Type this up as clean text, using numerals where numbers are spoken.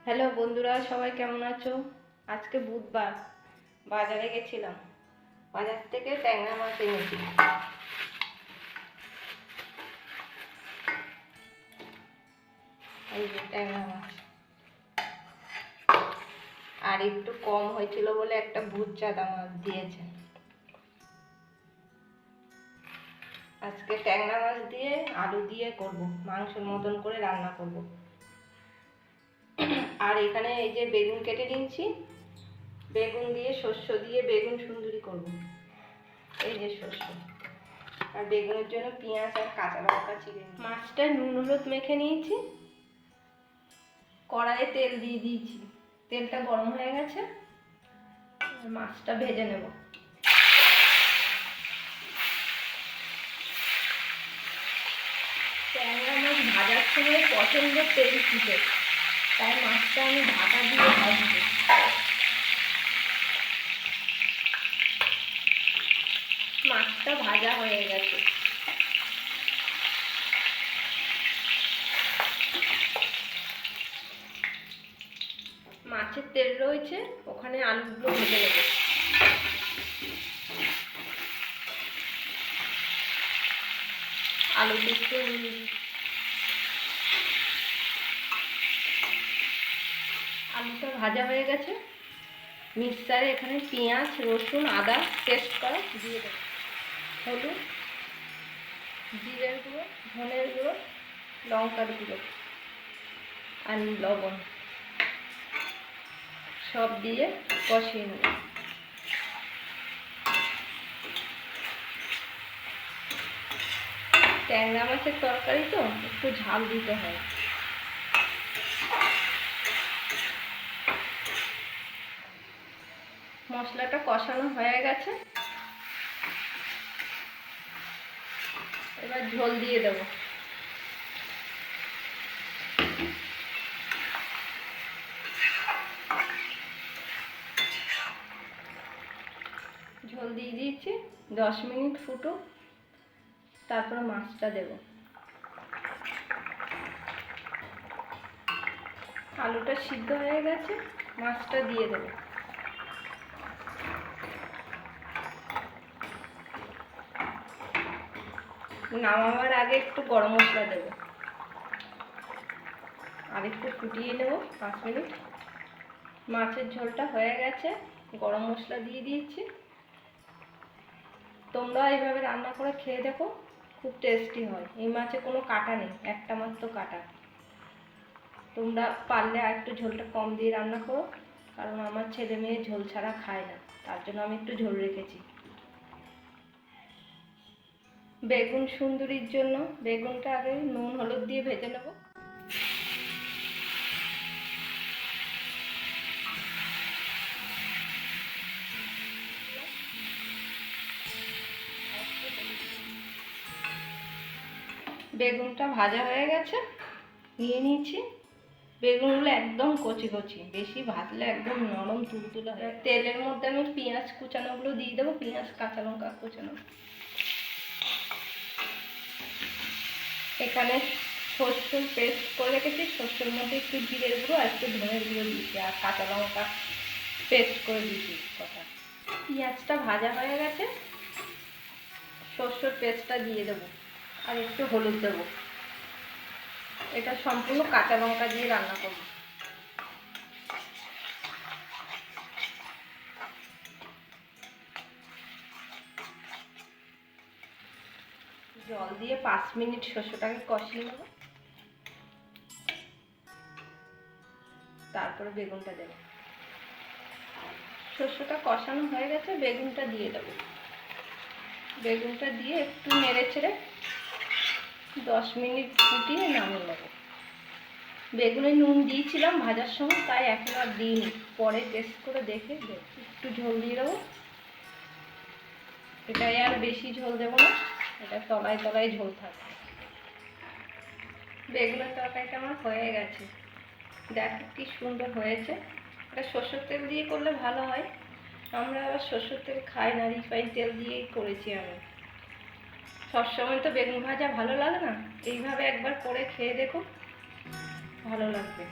Hello বন্ধুরা, সবাই কেমন আছো? আজকে বুধবার, বাজারে গেছিলাম। বাজার থেকে ট্যাংরা মাছ এনেছি। এই যে ট্যাংরা মাছ, আর একটু কম হয়েছিল বলে একটা ভুতচাঁদা মাছ দিয়েছে। আজকে ট্যাংরা মাছ দিয়ে আলু দিয়ে করব, মাংসের মতন করে রান্না করব। আর এখানে এই যে বেগুন কেটে নিয়েছি, বেগুন দিয়ে শস্য দিয়ে বেগুন সুন্দরী করব। এই যে শস্য, আর বেগুনের জন্য পেঁয়াজ আর কাঁচা লঙ্কা চিড়ে মাছটা নুন হলুদ মেখে নিয়েছি। কড়াইয়ে তেল দিয়ে দিয়েছি, তেলটা গরম হয়ে গেছে, মাছটা ভেজে নেব। ট্যাংরা মাছ ভাজার সময় প্রচণ্ড তেল ছিটে, তাই মাছটা আমি ঢাকা দিয়ে ভাজবো। মাছটা ভাজা হয়ে গেছে। মাছের তেল রয়েছে, ওখানে আলুগুলো ভেজে নেব। আলু দিতে আলুটা ভাজা হয়ে গেছে। মিক্সারে এখানে পেঁয়াজ রসুন আদা পেস্ট করা দিয়ে দেবো। হলুদ, জিরের গুঁড়ো, ধনের গুঁড়ো, লঙ্কার গুঁড়ো আর লবণ সব দিয়ে কষিয়ে নেব। ট্যাংরা মাছের তরকারি তো একটু ঝাল দিতে হয়। মশলাটা কষানো হয়ে গেছে, এবার ঝোল দিয়ে দেব। ঝোল দিয়ে দিয়েছি, 10 মিনিট ফুটুক, তারপর মাছটা দেব। আলুটা সিদ্ধ হয়ে গেছে, মাছটা দিয়ে দেব। নামাবার আগে একটু গরম মশলা দেব, আর একটু ফুটিয়ে নেব 5 মিনিট। মাছের ঝোলটা হয়ে গেছে, গরম মশলা দিয়ে দিয়েছি। তোমরা এইভাবে রান্না করে খেয়ে দেখো, খুব টেস্টি হয়। এই মাছে কোনো কাঁটা নেই, একটা মাত্র কাঁটা। তোমরা পারলে আর একটু ঝোলটা কম দিয়ে রান্না করো, কারণ আমার ছেলে মেয়ে ঝোল ছাড়া খায় না, তার জন্য আমি একটু ঝোল রেখেছি। বেগুন সুন্দরীর জন্য বেগুনটা আগে নুন হলুদ দিয়ে ভেজে নেব। বেগুনটা ভাজা হয়ে গেছে, নিয়ে নিয়েছি। বেগুনগুলো একদম কচি কচি, বেশি ভাজলে একদম নরম তুলতুলে হয়। তেলের মধ্যে আমি পেঁয়াজ কুচানোগুলো দিয়ে দেবো, পেঁয়াজ কাঁচা লঙ্কা কুচানো। এখানে সরষের পেস্ট করে রেখেছি, সরষের মধ্যে একটু জিরের গুঁড়ো আর একটু ধনের গুঁড়ো দিয়েছি, আর কাঁচা লঙ্কা পেস্ট করে দিয়েছি কটা। পেঁয়াজটা ভাজা হয়ে গেছে, সরষের পেস্টটা দিয়ে দেবো, আর একটু হলুদ দেবো। এটা সম্পূর্ণ কাঁচা লঙ্কা দিয়ে রান্না করব। জল দিয়ে 5 মিনিট শস্যটাকে কষিয়ে নেব, তারপরে বেগুনটা দেব। শস্যটা কষানো হয়ে গেছে, বেগুনটা দিয়ে দেবো। বেগুনটা দিয়ে একটু নেড়ে ছেড়ে 10 মিনিট ফুটিয়ে নামিয়ে নেব। বেগুনে নুন দিয়েছিলাম ভাজার সময়, তাই এখন আর দিইনি, পরে টেস্ট করে দেখে একটু ঝোল দিয়ে দেবো। এটাই আর বেশি ঝোল দেবো না, এটা তলায় তলায় ঝোল থাকবে। বেগুনের তরকারিটা আমার হয়ে গেছে, দেখো কি সুন্দর হয়েছে। এটা সরষের তেল দিয়ে করলে ভালো হয়, আমরা আবার সরষের তেল খাই না, রিফাইন তেল দিয়েই করেছি আমি। সবসময় তো বেগুন ভাজা ভালো লাগে না, এইভাবে একবার করে খেয়ে দেখো, ভালো লাগবে।